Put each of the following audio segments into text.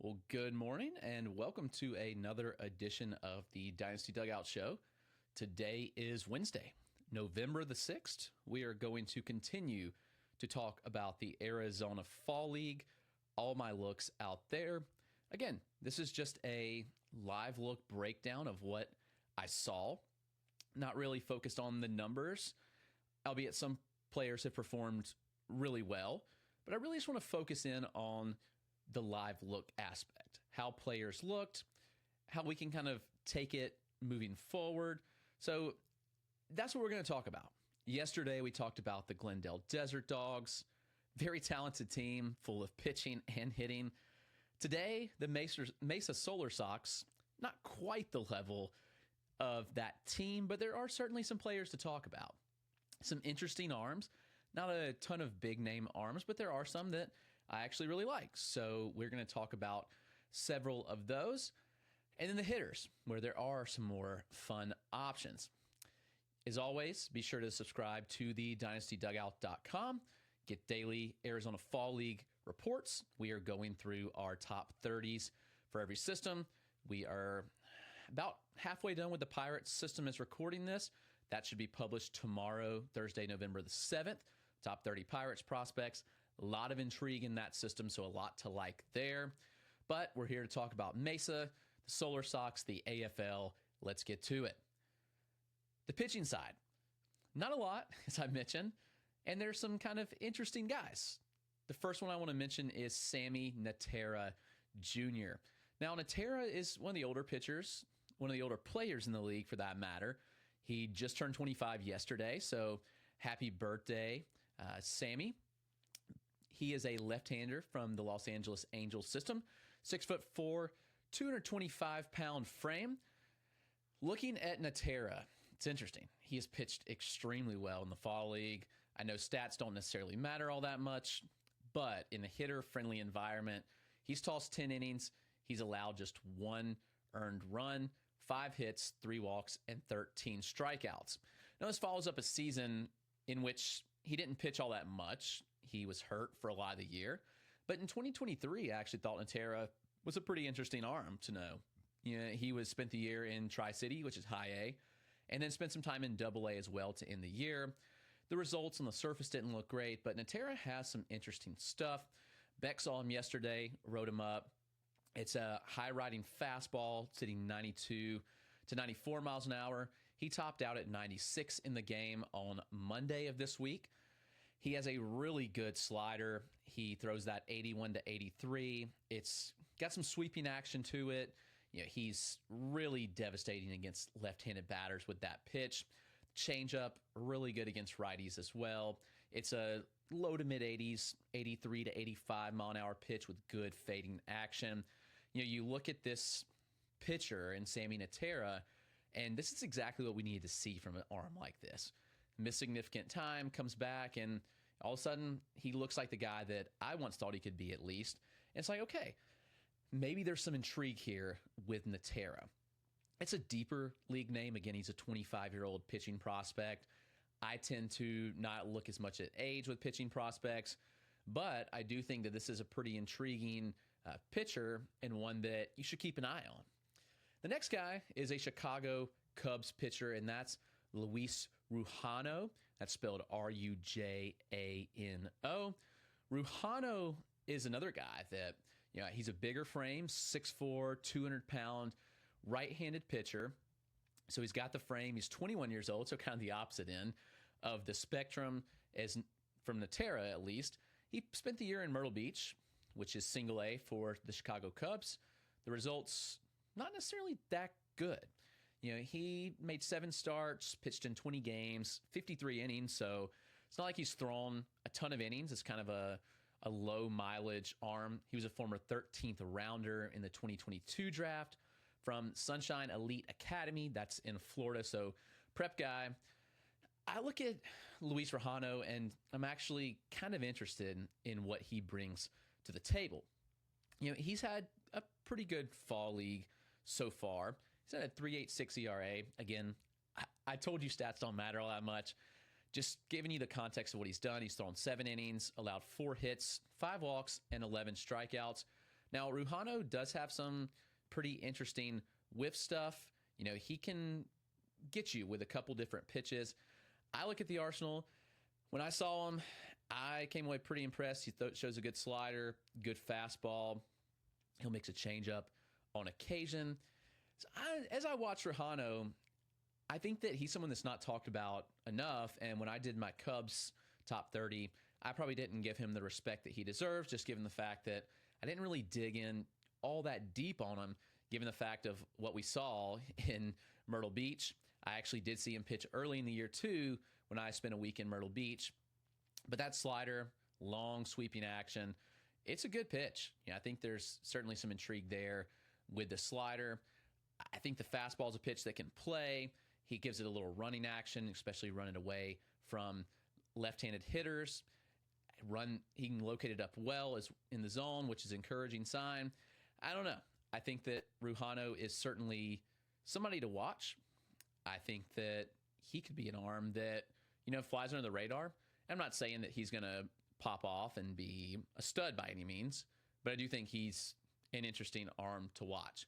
Well, good morning and welcome to another edition of the Dynasty Dugout Show. Today is Wednesday, November the 6th. We are going to continue to talk about the Arizona Fall League, all my looks out there. Again, this is just a live look breakdown of what I saw, not really focused on the numbers, albeit some players have performed really well, but I really just want to focus in on the live look aspect, how players looked, how we can kind of take it moving forward. So that's what we're going to talk about. Yesterday, we talked about the Glendale Desert Dogs, very talented team full of pitching and hitting. Today, the Mesa Solar Sox, not quite the level of that team, but there are certainly some players to talk about. Some interesting arms, not a ton of big name arms, but there are some that I actually really like. So we're going to talk about several of those. And then the hitters, where there are some more fun options. As always, be sure to subscribe to the dynastydugout.com. Get daily Arizona Fall League reports. We are going through our top 30s for every system. We are about halfway done with the Pirates system as recording this. That should be published tomorrow, Thursday, November the 7th. Top 30 Pirates prospects. A lot of intrigue in that system, so a lot to like there. But we're here to talk about Mesa, the Solar Sox, the AFL. Let's get to it. The pitching side, not a lot, as I mentioned, and there's some kind of interesting guys. The first one I want to mention is Samy Natera Jr. Now, Natera is one of the older pitchers, one of the older players in the league for that matter. He just turned 25 yesterday, so happy birthday, Sammy. He is a left-hander from the Los Angeles Angels system, 6'4", 225-pound frame. Looking at Natera, it's interesting. He has pitched extremely well in the Fall League. I know stats don't necessarily matter all that much, but in a hitter-friendly environment, he's tossed 10 innings. He's allowed just one earned run, 5 hits, 3 walks, and 13 strikeouts. Now, this follows up a season in which he didn't pitch all that much. He was hurt for a lot of the year. But in 2023, I actually thought Natera was a pretty interesting arm to know. You know, he spent the year in Tri-City, which is high A, and then spent some time in Double A as well to end the year. The results on the surface didn't look great, but Natera has some interesting stuff. Beck saw him yesterday, wrote him up. It's a high-riding fastball, sitting 92 to 94 miles an hour. He topped out at 96 in the game on Monday of this week. He has a really good slider. He throws that 81 to 83. It's got some sweeping action to it. You know, he's really devastating against left-handed batters with that pitch. Changeup, really good against righties as well. It's a low to mid-80s, 83 to 85 mile an hour pitch with good fading action. You know, you look at this pitcher in Samy Natera, and this is exactly what we need to see from an arm like this. Miss significant time, comes back, and all of a sudden, he looks like the guy that I once thought he could be at least. And it's like, okay, maybe there's some intrigue here with Natera. It's a deeper league name. Again, he's a 25-year-old pitching prospect. I tend to not look as much at age with pitching prospects, but I do think that this is a pretty intriguing pitcher and one that you should keep an eye on. The next guy is a Chicago Cubs pitcher, and that's Luis Rujano. That's spelled Rujano. Rujano is another guy that, you know, he's a bigger frame, 6'4", 200-pound, right-handed pitcher. So he's got the frame. He's 21 years old, so kind of the opposite end of the spectrum as from Natera, at least. He spent the year in Myrtle Beach, which is single A for the Chicago Cubs. The results, not necessarily that good. You know, he made 7 starts, pitched in 20 games, 53 innings, so it's not like he's thrown a ton of innings. It's kind of a low mileage arm. He was a former 13th rounder in the 2022 draft from Sunshine Elite Academy. That's in Florida, so prep guy. I look at Luis Rujano, and I'm actually kind of interested in what he brings to the table. You know, he's had a pretty good fall league so far. He's had a 3.86 ERA. Again, I told you stats don't matter all that much. Just giving you the context of what he's done. He's thrown 7 innings, allowed 4 hits, 5 walks, and 11 strikeouts. Now, Rujano does have some pretty interesting whiff stuff. He can get you with a couple different pitches. I look at the arsenal. When I saw him, I came away pretty impressed. He shows a good slider, good fastball. He'll mix a changeup on occasion. So as I watch Rujano, I think that he's someone that's not talked about enough. And when I did my Cubs top 30, I probably didn't give him the respect that he deserves, just given the fact that I didn't really dig in all that deep on him, given the fact of what we saw in Myrtle Beach. I actually did see him pitch early in the year, too, when I spent a week in Myrtle Beach. But that slider, long sweeping action, it's a good pitch. I think there's certainly some intrigue there with the slider. I think the fastball is a pitch that can play. He gives it a little running action, especially running away from left-handed hitters. He can locate it up well as in the zone, which is an encouraging sign. I don't know. I think that Rujano is certainly somebody to watch. I think that he could be an arm that, flies under the radar. I'm not saying that he's going to pop off and be a stud by any means, but I do think he's an interesting arm to watch.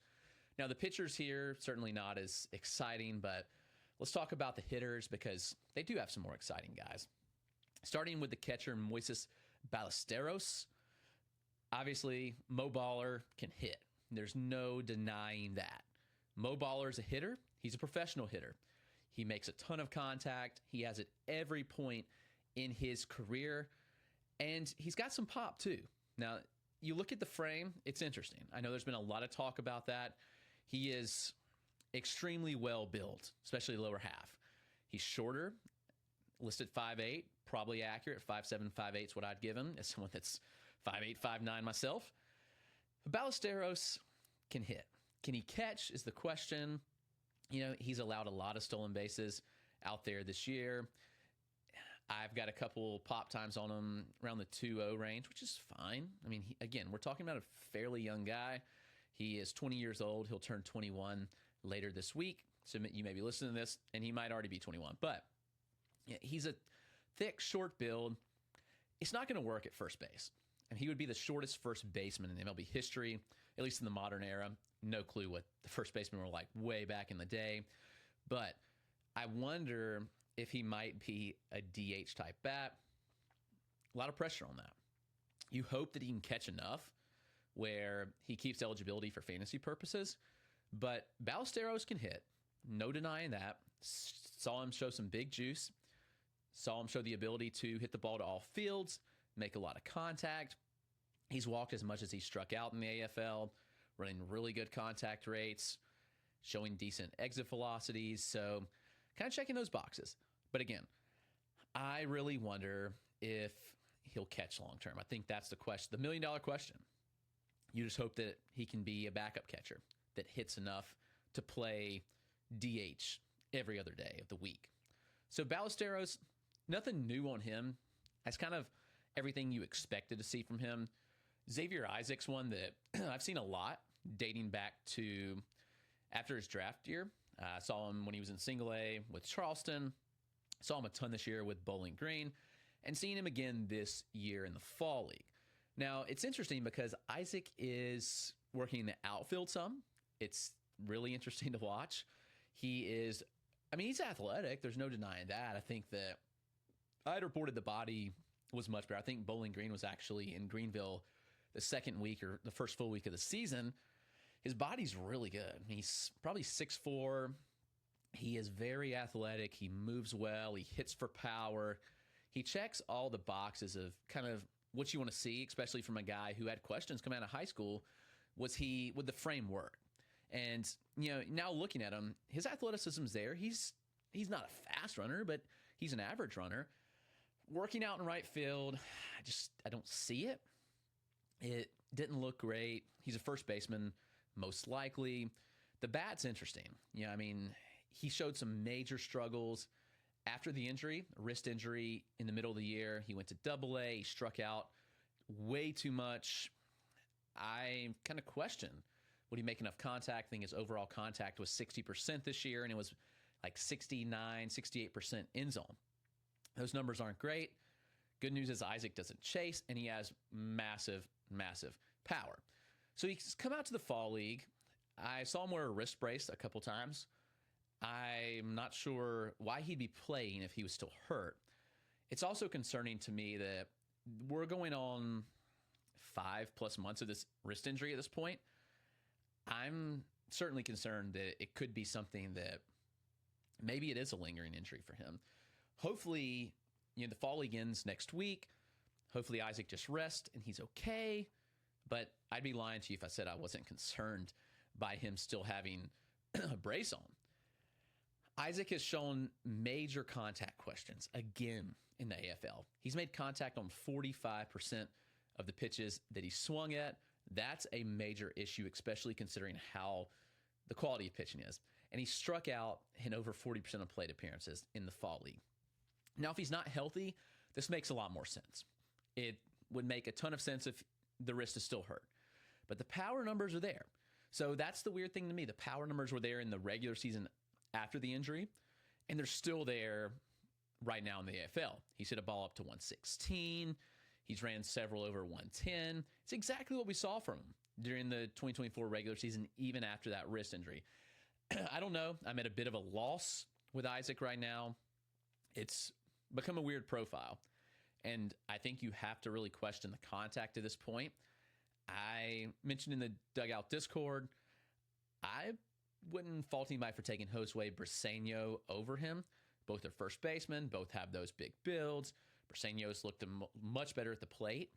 Now, the pitchers here, certainly not as exciting, but let's talk about the hitters because they do have some more exciting guys. Starting with the catcher, Moises Ballesteros. Obviously, Mo Baller can hit. There's no denying that. Mo Baller's a hitter. He's a professional hitter. He makes a ton of contact. He has at every point in his career, and he's got some pop too. Now, you look at the frame, it's interesting. I know there's been a lot of talk about that. He is extremely well built, especially lower half. He's shorter, listed 5'8", probably accurate. 5'7", 5'8" is what I'd give him as someone that's 5'8", 5'9" myself. Ballesteros can hit. Can he catch is the question. He's allowed a lot of stolen bases out there this year. I've got a couple pop times on him around the 2.0 range, which is fine. I mean, again, we're talking about a fairly young guy. He is 20 years old. He'll turn 21 later this week. So you may be listening to this, and he might already be 21. But he's a thick, short build. It's not going to work at first base. And he would be the shortest first baseman in MLB history, at least in the modern era. No clue what the first basemen were like way back in the day. But I wonder if he might be a DH type bat. A lot of pressure on that. You hope that he can catch enough where he keeps eligibility for fantasy purposes. But Ballesteros can hit. No denying that. Saw him show some big juice. Saw him show the ability to hit the ball to all fields, make a lot of contact. He's walked as much as he struck out in the AFL, running really good contact rates, showing decent exit velocities. So kind of checking those boxes. But again, I really wonder if he'll catch long term. I think that's the question, the $1 million question. You just hope that he can be a backup catcher that hits enough to play DH every other day of the week. So Ballesteros, nothing new on him. That's kind of everything you expected to see from him. Xavier Isaac's one that I've seen a lot dating back to after his draft year. I saw him when he was in single A with Charleston. Saw him a ton this year with Bowling Green, and seeing him again this year in the fall league. Now, it's interesting because Isaac is working in the outfield some. It's really interesting to watch. He's athletic. There's no denying that. I think that I had reported the body was much better. I think Bowling Green was actually in Greenville the second week or the first full week of the season. His body's really good. He's probably 6'4". He is very athletic. He moves well. He hits for power. He checks all the boxes of kind of what you want to see, especially from a guy who had questions coming out of high school. Would the frame work? And, now looking at him, his athleticism's there. He's not a fast runner, but he's an average runner. Working out in right field, I don't see it. It didn't look great. He's a first baseman, most likely. The bat's interesting. He showed some major struggles after the injury, wrist injury in the middle of the year. He went to AA. He struck out way too much. I kind of question, would he make enough contact? I think his overall contact was 60% this year, and it was like 69, 68% in zone. Those numbers aren't great. Good news is Isaac doesn't chase, and he has massive, massive power. So he's come out to the fall league. I saw him wear a wrist brace a couple times. I'm not sure why he'd be playing if he was still hurt. It's also concerning to me that we're going on 5+ months of this wrist injury at this point. I'm certainly concerned that it could be something that maybe it is a lingering injury for him. Hopefully, the fall league ends next week. Hopefully Isaac just rests and he's okay. But I'd be lying to you if I said I wasn't concerned by him still having a brace on. Isaac has shown major contact questions again in the AFL. He's made contact on 45% of the pitches that he swung at. That's a major issue, especially considering how the quality of pitching is. And he struck out in over 40% of plate appearances in the fall league. Now, if he's not healthy, this makes a lot more sense. It would make a ton of sense if the wrist is still hurt. But the power numbers are there. So that's the weird thing to me. The power numbers were there in the regular season after the injury, and they're still there right now in the AFL. He's hit a ball up to 116. He's ran several over 110. It's exactly what we saw from him during the 2024 regular season, even after that wrist injury. I don't know. I'm at a bit of a loss with Isaac right now. It's become a weird profile, and I think you have to really question the contact at this point. I mentioned in the Dugout Discord, I wouldn't fault anybody for taking Josue Briseño over him. Both are first basemen. Both have those big builds. Briseño's looked much better at the plate.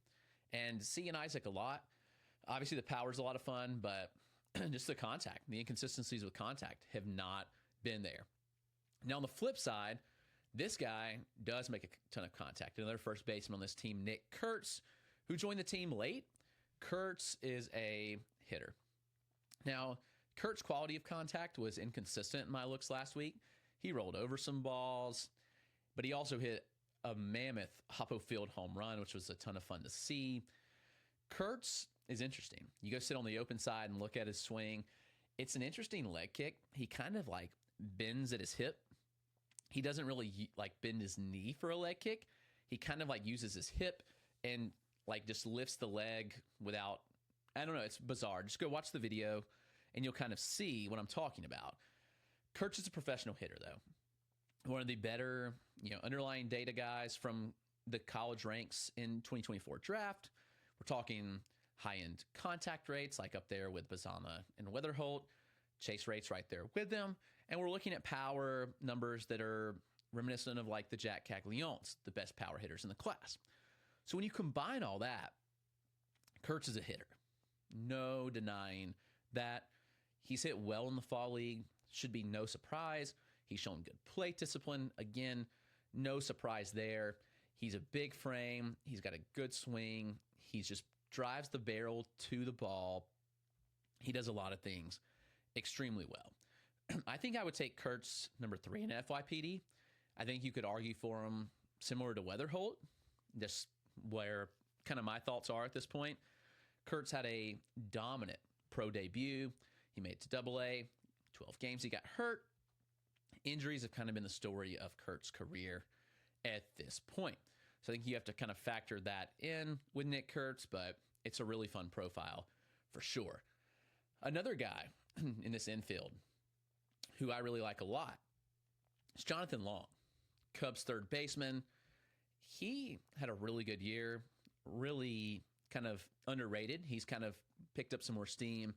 And seeing Isaac a lot, obviously the power's a lot of fun, but just the contact, the inconsistencies with contact have not been there. Now, on the flip side, this guy does make a ton of contact. Another first baseman on this team, Nick Kurtz, who joined the team late. Kurtz is a hitter. Now, Kurtz's quality of contact was inconsistent in my looks last week. He rolled over some balls, but he also hit a mammoth Hoppo Field home run, which was a ton of fun to see. Kurtz is interesting. You go sit on the open side and look at his swing. It's an interesting leg kick. He kind of like bends at his hip. He doesn't really like bend his knee for a leg kick. He kind of like uses his hip and like just lifts the leg without, I don't know, it's bizarre. Just go watch the video and you'll kind of see what I'm talking about. Kurtz is a professional hitter, though. One of the better, underlying data guys from the college ranks in 2024 draft. We're talking high-end contact rates, like up there with Bazama and Weatherholt. Chase rates right there with them. And we're looking at power numbers that are reminiscent of like the Jack Caglions, the best power hitters in the class. So when you combine all that, Kurtz is a hitter. No denying that. He's hit well in the fall league. Should be no surprise. He's shown good plate discipline. Again, no surprise there. He's a big frame. He's got a good swing. He just drives the barrel to the ball. He does a lot of things extremely well. I think I would take Kurtz number 3 in FYPD. I think you could argue for him similar to Weatherholt, just where kind of my thoughts are at this point. Kurtz had a dominant pro debut. He made it to Double-A. 12 games he got hurt. Injuries have kind of been the story of Kurtz's career at this point. So I think you have to kind of factor that in with Nick Kurtz, but it's a really fun profile for sure. Another guy in this infield who I really like a lot is Jonathon Long, Cubs third baseman. He had a really good year, really kind of underrated. He's kind of picked up some more steam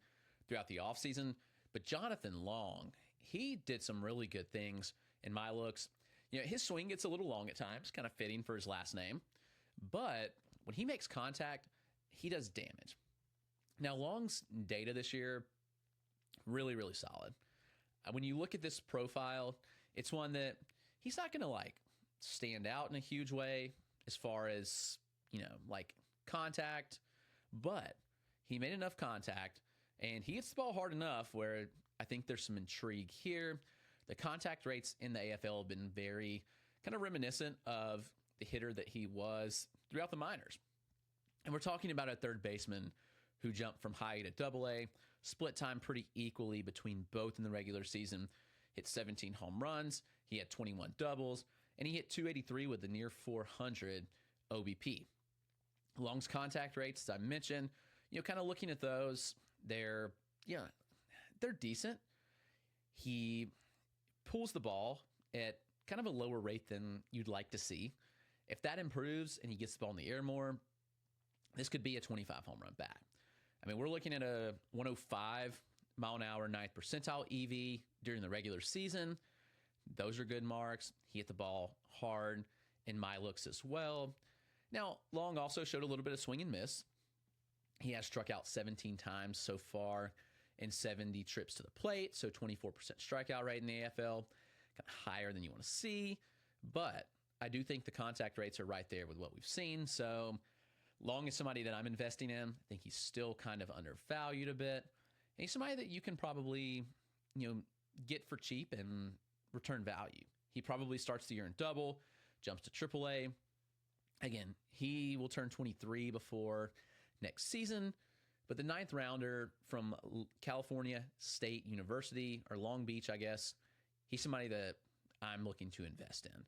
throughout the offseason. But Jonathon Long, he did some really good things in my looks. His swing gets a little long at times, kind of fitting for his last name. But when he makes contact, he does damage. Now, Long's data this year, really, really solid. When you look at this profile, it's one that he's not going to like stand out in a huge way as far as, like contact, but he made enough contact and he hits the ball hard enough where I think there's some intrigue here. The contact rates in the AFL have been very kind of reminiscent of the hitter that he was throughout the minors. And we're talking about a third baseman who jumped from high to Double-A, split time pretty equally between both in the regular season, hit 17 home runs, he had 21 doubles, and he hit 283 with a near 400 OBP. Long's contact rates, as I mentioned, kind of looking at those, they're decent. He pulls the ball at kind of a lower rate than you'd like to see. If that improves and he gets the ball in the air more, this could be a 25 home run bat. I mean, we're looking at a 105 mile an hour, 9th percentile EV during the regular season. Those are good marks. He hit the ball hard in my looks as well. Now, Long also showed a little bit of swing and miss. He has struck out 17 times so far in 70 trips to the plate, so 24% strikeout rate in the AFL, kind of higher than you want to see. But I do think the contact rates are right there with what we've seen. So Long is somebody that I'm investing in. I think he's still kind of undervalued a bit. And he's somebody that you can probably, get for cheap and return value. He probably starts the year in double, jumps to AAA. Again, he will turn 23 before next season. But the 9th rounder from California State University, or Long Beach, I guess, he's somebody that I'm looking to invest in.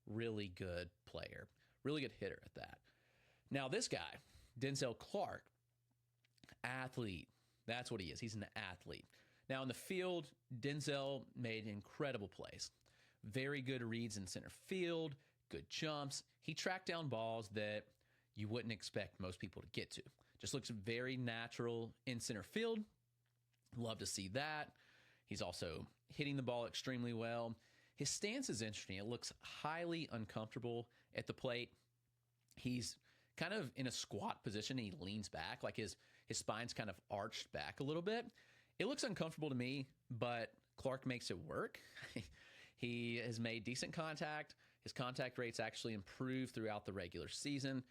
Really good player. Really good hitter at that. Now, this guy, Denzel Clarke, athlete. That's what he is. He's an athlete. Now, in the field, Denzel made incredible plays. Very good reads in center field, good jumps. He tracked down balls that you wouldn't expect most people to get to. Just looks very natural in center field. Love to see that. He's also hitting the ball extremely well. His stance is interesting. It looks highly uncomfortable at the plate. He's kind of in a squat position. He leans back, like his spine's kind of arched back a little bit. It looks uncomfortable to me, but Clarke makes it work. He has made decent contact. His contact rates actually improved throughout the regular season.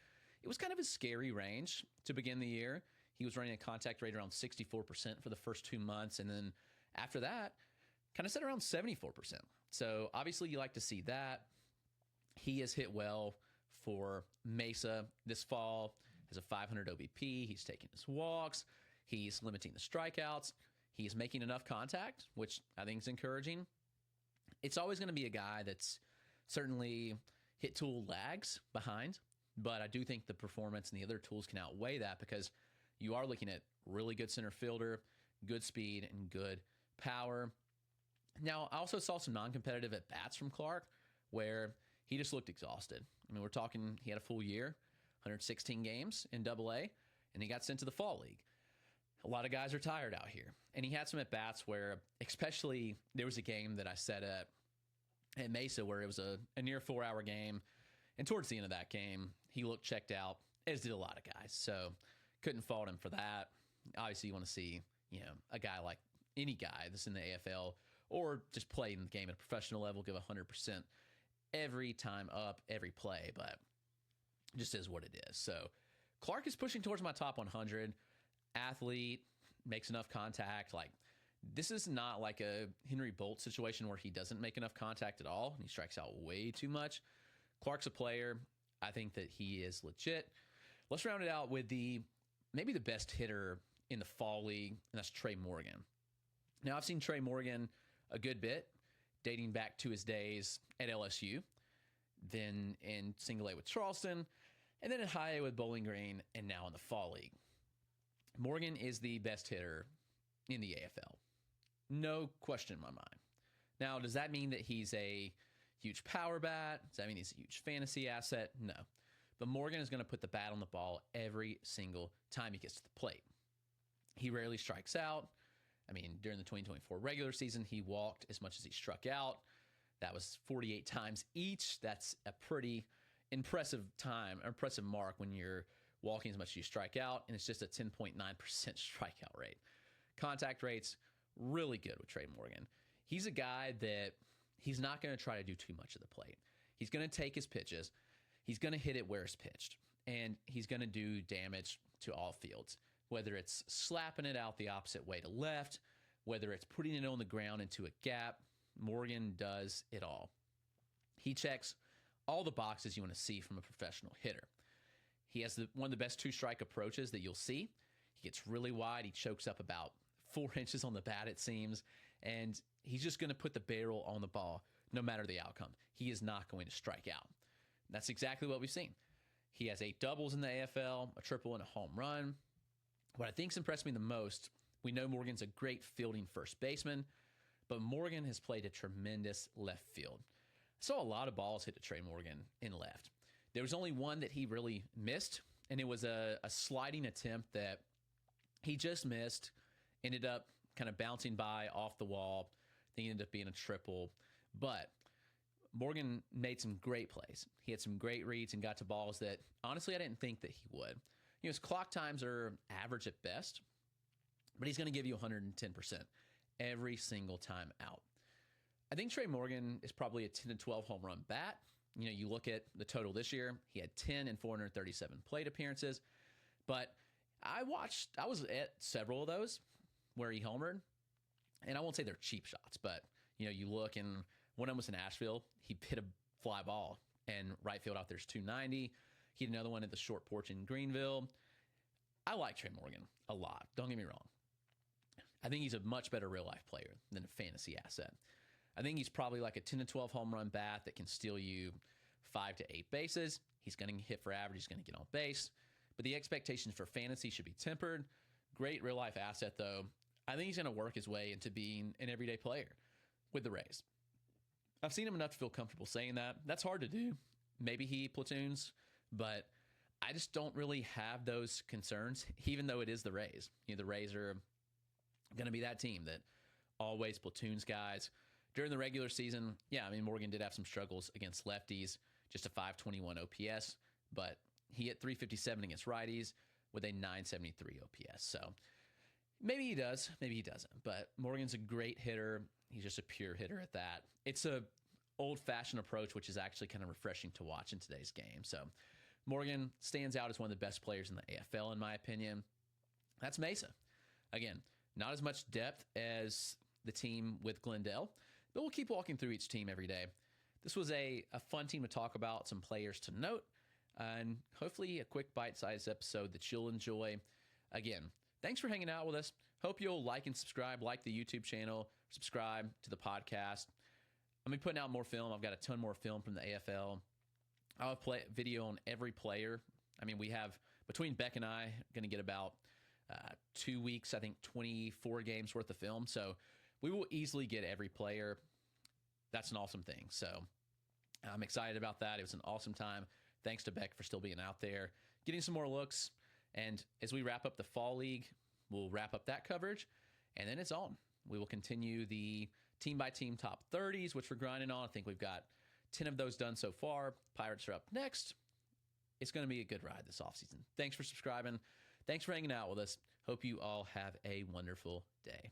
It was kind of a scary range to begin the year. He was running a contact rate around 64% for the first 2 months. And then after that, kind of set around 74%. So obviously you like to see that. He has hit well for Mesa this fall. Has a 500 OBP. He's taking his walks. He's limiting the strikeouts. He's making enough contact, which I think is encouraging. It's always going to be a guy that's certainly hit tool lags behind, but I do think the performance and the other tools can outweigh that because you are looking at really good center fielder, good speed, and good power. Now, I also saw some non-competitive at-bats from Clarke where he just looked exhausted. I mean, we're talking he had a full year, 116 games in AA, and he got sent to the Fall League. A lot of guys are tired out here. And he had some at-bats where, especially, there was a game that I set at Mesa where it was a near 4-hour game. And towards the end of that game, he looked checked out, as did a lot of guys. So couldn't fault him for that. Obviously, you want to see, a guy like any guy that's in the AFL or just playing the game at a professional level give 100% every time up, every play. But it just is what it is. So Clarke is pushing towards my top 100. Athlete, makes enough contact. Like, this is not like a Henry Bolt situation where he doesn't make enough contact at all and he strikes out way too much. Clarke's a player. I think that he is legit. Let's round it out with maybe the best hitter in the Fall League, and that's Tre Morgan. Now, I've seen Tre Morgan a good bit, dating back to his days at LSU, then in Single A with Charleston, and then in High A with Bowling Green, and now in the Fall League. Morgan is the best hitter in the AFL. No question in my mind. Now, does that mean that he's a huge power bat? Does that mean he's a huge fantasy asset? No. But Morgan is going to put the bat on the ball every single time he gets to the plate. He rarely strikes out. I mean, during the 2024 regular season, he walked as much as he struck out. That was 48 times each. That's a pretty impressive mark when you're walking as much as you strike out, and it's just a 10.9% strikeout rate. Contact rates, really good with Tre Morgan. He's a guy that he's not going to try to do too much of the plate. He's going to take his pitches. He's going to hit it where it's pitched, and he's going to do damage to all fields, whether it's slapping it out the opposite way to left, whether it's putting it on the ground into a gap. Morgan does it all. He checks all the boxes you want to see from a professional hitter. He has one of the best two-strike approaches that you'll see. He gets really wide. He chokes up about 4 inches on the bat, it seems, and he's just going to put the barrel on the ball no matter the outcome. He is not going to strike out. That's exactly what we've seen. He has 8 doubles in the AFL, a triple, and a home run. What I think's impressed me the most, we know Morgan's a great fielding first baseman, but Morgan has played a tremendous left field. I saw a lot of balls hit to Tre Morgan in left. There was only one that he really missed, and it was a sliding attempt that he just missed, ended up kind of bouncing by off the wall. I think it ended up being a triple. But Morgan made some great plays. He had some great reads and got to balls that, honestly, I didn't think that he would. His clock times are average at best, but he's going to give you 110% every single time out. I think Tre Morgan is probably a 10 to 12 home run bat. You look at the total this year, he had 10 and 437 plate appearances, but I was at several of those where he homered, and I won't say they're cheap shots, but you look, and one of them was in Asheville. He hit a fly ball, and right field out there's 290. He had another one at the short porch in Greenville. I like Tre Morgan a lot. Don't get me wrong. I think he's a much better real-life player than a fantasy asset. I think he's probably like a 10 to 12 home run bat that can steal you 5 to 8 bases. He's going to hit for average. He's going to get on base. But the expectations for fantasy should be tempered. Great real-life asset, though. I think he's going to work his way into being an everyday player with the Rays. I've seen him enough to feel comfortable saying that. That's hard to do. Maybe he platoons, but I just don't really have those concerns, even though it is the Rays. The Rays are going to be that team that always platoons guys. During the regular season, Morgan did have some struggles against lefties, just a 521 OPS, but he hit 357 against righties with a 973 OPS. So maybe he does, maybe he doesn't. But Morgan's a great hitter. He's just a pure hitter at that. It's a old-fashioned approach, which is actually kind of refreshing to watch in today's game. So Morgan stands out as one of the best players in the AFL, in my opinion. That's Mesa. Again, not as much depth as the team with Glendale, but we'll keep walking through each team every day. This was a fun team to talk about, some players to note, and hopefully a quick bite-sized episode that you'll enjoy. Again, thanks for hanging out with us. Hope you'll like and subscribe, like the YouTube channel, subscribe to the podcast. I'm going to be putting out more film. I've got a ton more film from the AFL. I'll have video on every player. We have, between Beck and I, going to get about 2 weeks, I think 24 games worth of film. So we will easily get every player. That's an awesome thing. So I'm excited about that. It was an awesome time. Thanks to Beck for still being out there, getting some more looks. And as we wrap up the Fall League, we'll wrap up that coverage, and then it's on. We will continue the team-by-team top 30s, which we're grinding on. I think we've got 10 of those done so far. Pirates are up next. It's going to be a good ride this offseason. Thanks for subscribing. Thanks for hanging out with us. Hope you all have a wonderful day.